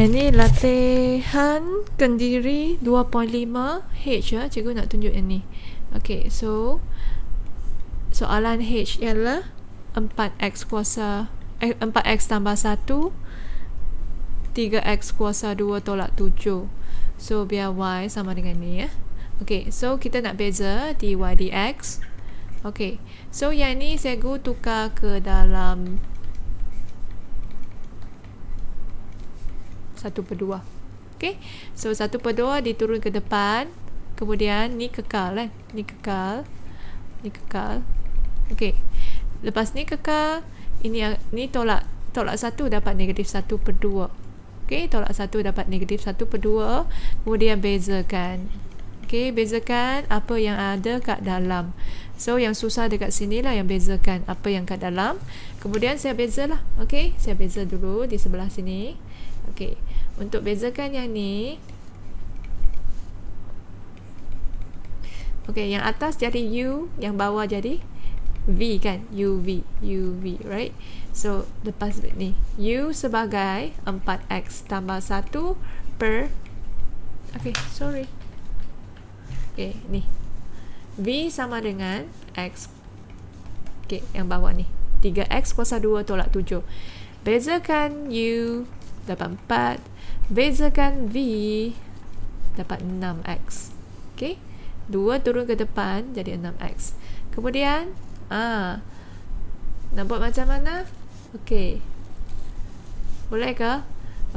Yang ni latihan kendiri 2.5 H ya. Cikgu nak tunjuk yang ni. Okay, so soalan H ialah 4x tambah 1 3x kuasa 2 tolak 7. So biar y sama dengan ni ya. Okay, so kita nak beza dy dx. Okay, so yang ni cikgu tukar ke dalam 1/2. Okay, so 1/2 diturun ke depan. Kemudian ni kekal kan. Ni kekal. Okay, lepas ni kekal. Ni tolak 1 dapat negatif 1/2. Okay, tolak 1 dapat negatif 1/2. Kemudian bezakan. Okay, bezakan apa yang ada kat dalam. So yang susah dekat sini lah yang bezakan apa yang kat dalam. Kemudian saya bezalah. Okay, saya beza dulu di sebelah sini. Okay, untuk bezakan yang ni, okay, yang atas jadi U, yang bawah jadi V kan, UV, right? So lepas ni U sebagai 4x tambah 1 per, okay, sorry, okay, ni V sama dengan X, okay, yang bawah ni 3x kuasa 2 tolak 7. Bezakan U dapat 4, bezakan V dapat 6x. Okay, 2 turun ke depan jadi 6x. Kemudian nak buat macam mana? Okay, boleh ke?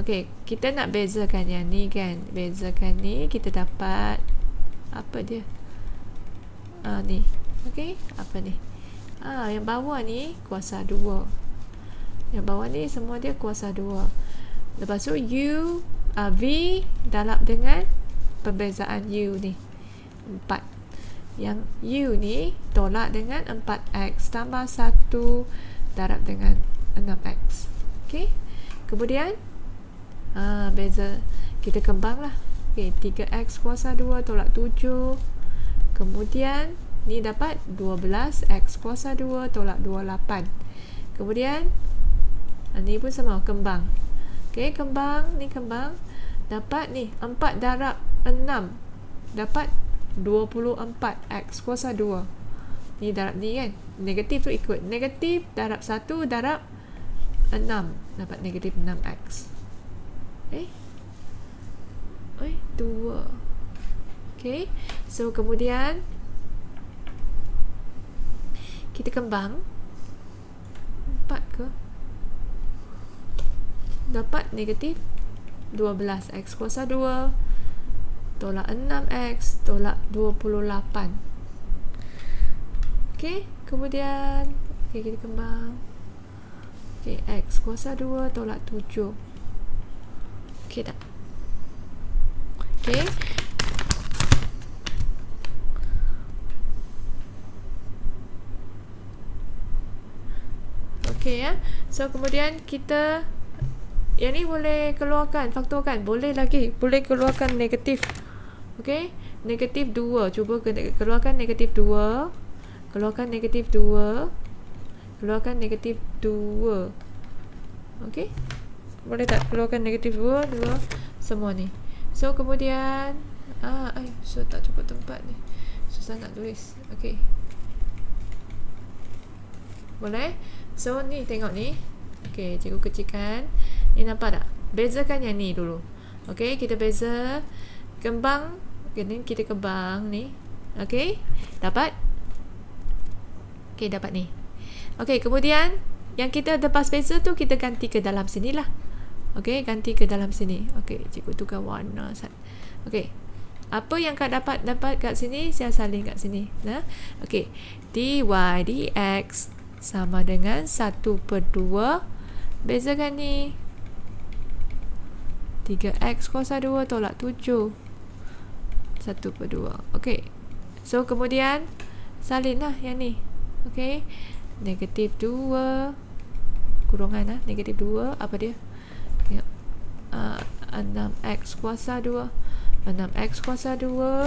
Okay, kita nak bezakan yang ni kan. Bezakan ni kita dapat apa dia? Ni. Okay, apa ni? Yang bawah ni kuasa 2. Yang bawah ni semua dia kuasa 2. Lepas tu U, V darab dengan perbezaan U ni 4. Yang U ni tolak dengan 4x tambah 1 darab dengan 6x. Okay, kemudian beza, kita kembang lah. Okay, 3x kuasa 2 tolak 7. Kemudian ni dapat 12x kuasa 2 tolak 28. Kemudian ni pun sama, kembang. Okay, kembang, ni kembang. Dapat ni 4 darab 6 dapat 24x kuasa 2. Ni darab ni kan, negatif tu ikut. Negatif darab 1 darab 6 dapat negatif 6x. 2. Okay, so kemudian kita kembang 4 ke, dapat negatif 12x kuasa 2 tolak 6x tolak 28. Okay, kemudian kita kembang. Okay, x kuasa 2 tolak 7. Okay tak? Okay, okay ya. So kemudian kita yang ni boleh keluarkan, faktorkan, boleh lagi, boleh keluarkan negatif. Okay, negatif 2, cuba keluarkan negatif 2, keluarkan negatif 2, keluarkan negatif 2. Okay, boleh tak keluarkan negatif 2 semua ni. So kemudian so tak cukup tempat ni, susah nak tulis. Okay, boleh. So ni tengok ni. Okay, cikgu kecilkan. Ni nampak tak? Bezakan yang ni dulu. Okay, kita beza. Kembang. Okay, ni kita kembang ni. Okay, dapat. Okay, dapat ni. Okay, kemudian yang kita lepas beza tu kita ganti ke dalam sini lah. Okay, ganti ke dalam sini. Okay, cikgu tukar warna. Okay, apa yang kau dapat kat sini, saya salin kat sini. Okay, dy dx sama dengan 1/2. Bezakan ni 3x kuasa 2 tolak 7 1/2. Okay, so kemudian salin lah yang ni. Okay, negatif 2 kurungan negatif 2 apa dia? 6x kuasa 2 6x kuasa 2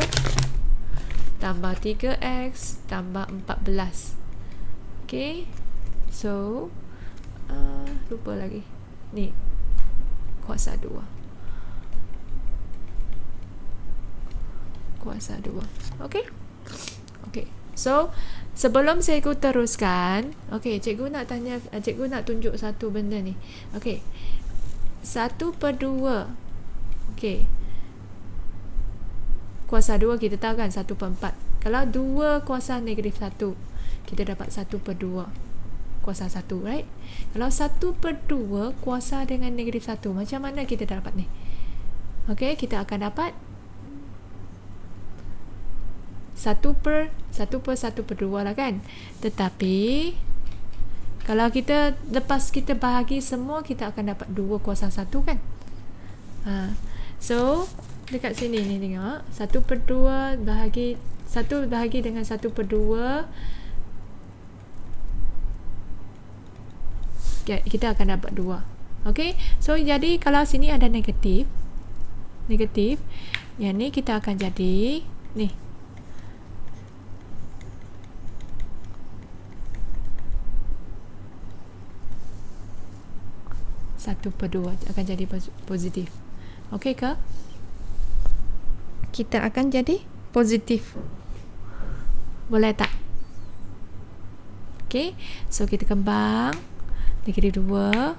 tambah 3x tambah 14. Okay, so lupa lagi ni kuasa 2. kuasa 2. Okey. Okey. So, sebelum cikgu teruskan, okey, cikgu nak tunjuk satu benda ni. Okey. 1/2. Okey. Kuasa 2 kita tahu kan 1/4. Kalau 2 kuasa negatif 1, kita dapat 1/2 kuasa 1, right? Kalau 1/2 kuasa dengan negatif 1, macam mana kita dapat ni? Okey, kita akan dapat 1/1/2 lah kan. Tetapi kalau kita lepas kita bahagi semua, kita akan dapat 2 kuasa 1 kan. So dekat sini ni tengok 1/2 bahagi 1 bahagi dengan 1/2, kita akan dapat 2. Okey, so jadi kalau sini ada negatif, yang ni kita akan jadi ni 1/2 akan jadi positif. Okey ke? Kita akan jadi positif. Boleh tak? Okey, so kita kembang negatif 2.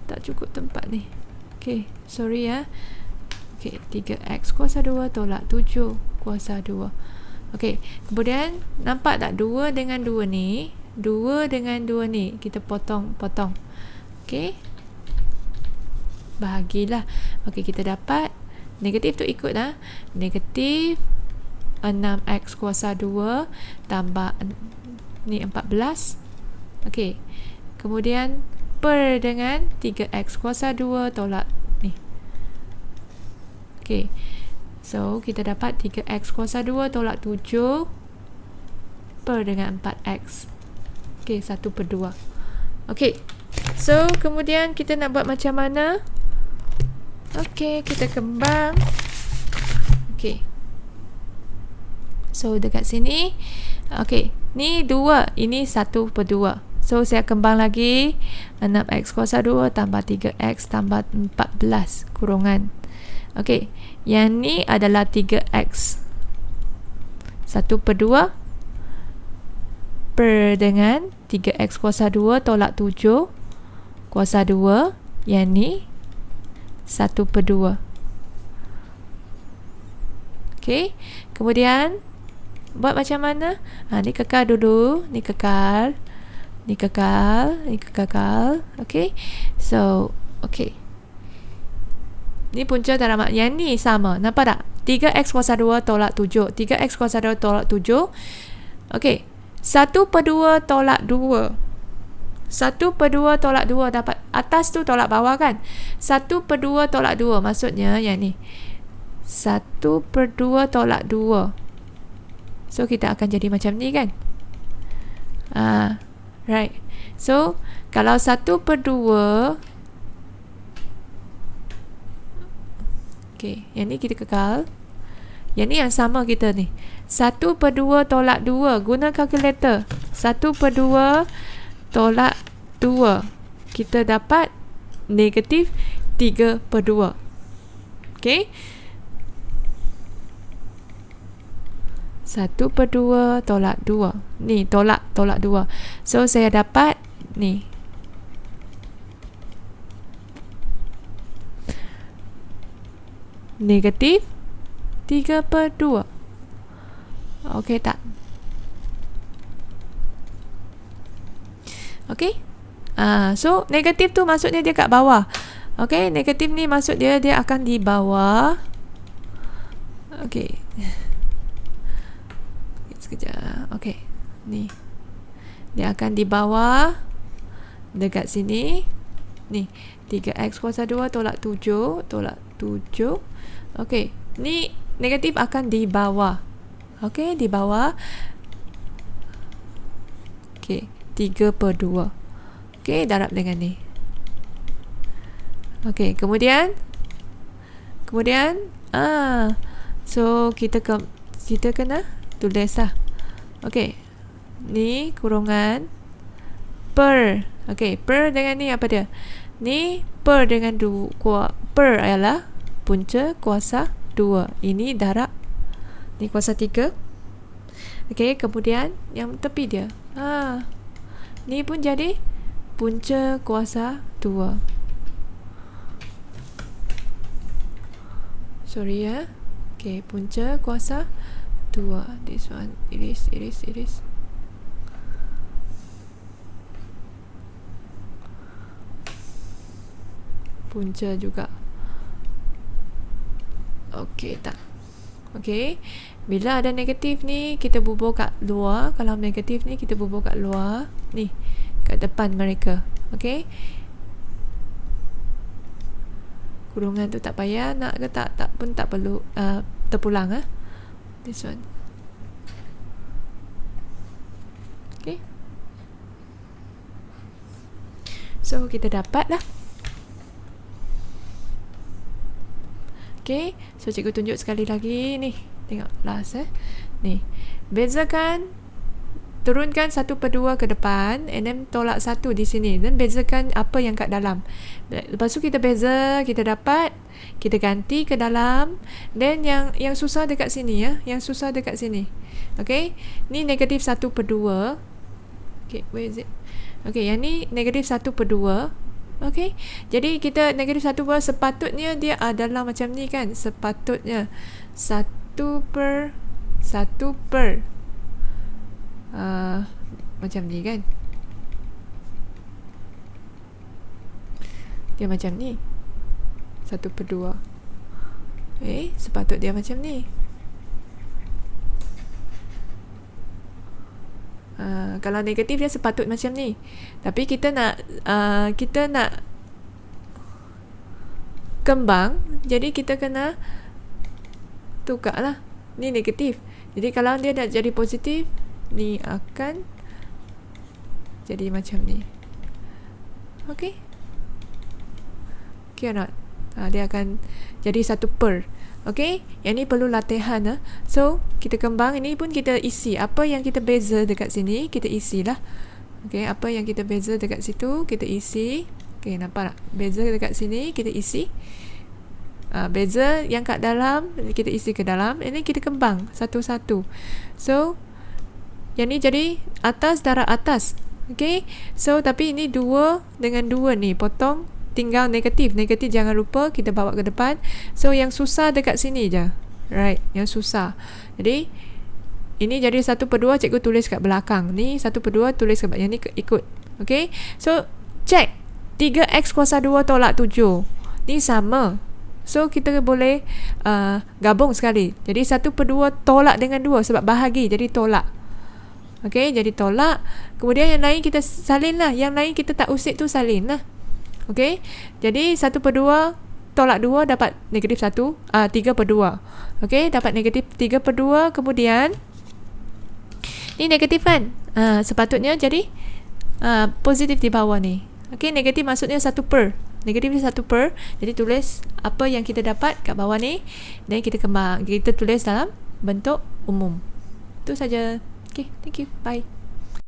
Tak cukup tempat ni. Okey, sorry ya. Okey, 3x kuasa 2 tolak 7 kuasa 2. Okey, kemudian nampak tak 2 dengan 2 ni, 2 dengan 2 ni kita potong. Okey, bahagilah. Okey, kita dapat negatif tu ikut lah. Negatif 6x kuasa 2 tambah ni 14. Okey, kemudian per dengan 3x kuasa 2 tolak ni. Okey, so kita dapat 3x kuasa 2 tolak 7 per dengan 4x. Okey, 1/2. Okey, so kemudian kita nak buat macam mana? Okey, kita kembang. Okey, so dekat sini, okey, ni 2, ini 1/2. So saya kembang lagi 6x kuasa 2 tambah 3x tambah 14 kurungan. Okey, yang ni adalah 3x 1/2 per dengan 3x kuasa 2 tolak 7 kuasa 2. Yang ni 1/2. Okey, kemudian buat macam mana? Ni kekal dulu, ni kekal. Okey, so okey, ni punca darab. Yang ni sama, nampak tak? 3x kuasa 2 tolak 7, 3x kuasa 2 tolak 7. Okey, 1/2 tolak 2, 1/2 tolak 2 dapat atas tu tolak bawah kan. 1/2 tolak 2 maksudnya yang ni 1/2 tolak 2. So kita akan jadi macam ni kan. Right. So kalau 1/2, okay, yang ni kita kekal. Yang ni yang sama kita ni 1/2 tolak 2. Guna kalkulator. 1/2 tolak 2, kita dapat negatif 3/2. Okay, 1/2 tolak 2. Ni tolak 2. So saya dapat ni negatif 3/2. Okey tak? Okey. So negatif tu maksudnya dia kat bawah. Okey, negatif ni maksud dia akan di bawah. Okey. Sekejap. Okey. Ni. Dia akan di bawah dekat sini. Ni 3x kuasa 2 tolak 7 tolak 7. Okey, ni negatif akan di bawah. Okey, di bawah. Okey, 3/2. Okey, darab dengan ni. Okey, kemudian so kita kena tulis lah. Okey, ni kurungan per. Okey, per dengan ni apa dia? Ni per dengan per ialah punca kuasa 2. Ini darab Ni kuasa 3. Okey, kemudian yang tepi dia. Ni pun jadi punca kuasa 2. Sorry ya. Okey, punca kuasa 2. This one, iris. Punca juga. Okey tak? Okey. Bila ada negatif ni, kita bubuh kat luar. Kalau negatif ni, kita bubuh kat luar. Ni, kat depan mereka. Okey. Kurungan tu tak payah nak ke tak pun tak perlu terpulang. This one. Okay. So kita dapat lah. Okay. So cikgu tunjuk sekali lagi ni. Tengok last ni. Bezakan, turunkan 1/2 ke depan and then tolak 1 di sini, dan bezakan apa yang kat dalam. Lepas tu kita beza, kita dapat, kita ganti ke dalam. Then yang susah dekat sini ya, yang susah dekat sini. Okay, ni negatif 1/2. Okay, where is it? Okay, yang ni negatif 1/2. Okay, jadi kita negatif 1/2 sepatutnya dia adalah macam ni kan. Sepatutnya 1/1 macam ni kan. Dia macam ni 1/2. Sepatut dia macam ni. Kalau negatif dia sepatut macam ni. Tapi kita nak kembang, jadi kita kena tukar lah. Ni negatif, jadi kalau dia nak jadi positif, ni akan jadi macam ni. Okay, okay or not? Dia akan jadi 1/. Okay, yang ni perlu latihan. So kita kembang, ini pun kita isi apa yang kita beza dekat sini, kita isi lah. Okay, apa yang kita beza dekat situ, kita isi. Okay, nampak tak? Beza dekat sini, kita isi. Beza yang kat dalam, kita isi ke dalam. Ini kita kembang satu-satu. So yang ni jadi atas darab atas. Okay, so tapi ini 2 dengan 2 ni potong, tinggal negatif. Negatif jangan lupa kita bawa ke depan. So yang susah dekat sini je. Right, yang susah. Jadi ini jadi 1/2, cikgu tulis kat belakang. Ni 1/2 tulis kat belakang. Yang ni ikut. Okay, so check 3x kuasa 2 tolak 7. Ni sama. So kita boleh gabung sekali. Jadi 1/2 tolak dengan 2 sebab bahagi, jadi tolak. Okay, jadi tolak. Kemudian yang lain kita salin lah. Yang lain kita tak usik tu salin lah. Okay, jadi 1/2 tolak 2 dapat negatif 1, 3/2. Okay, dapat negatif 3/2. Kemudian ni negatif kan, sepatutnya jadi positif di bawah ni. Okay, negatif maksudnya 1/. Negatif ni 1/. Jadi tulis apa yang kita dapat kat bawah ni, dan kita kembang, kita tulis dalam bentuk umum. Itu saja. Okay, thank you, bye.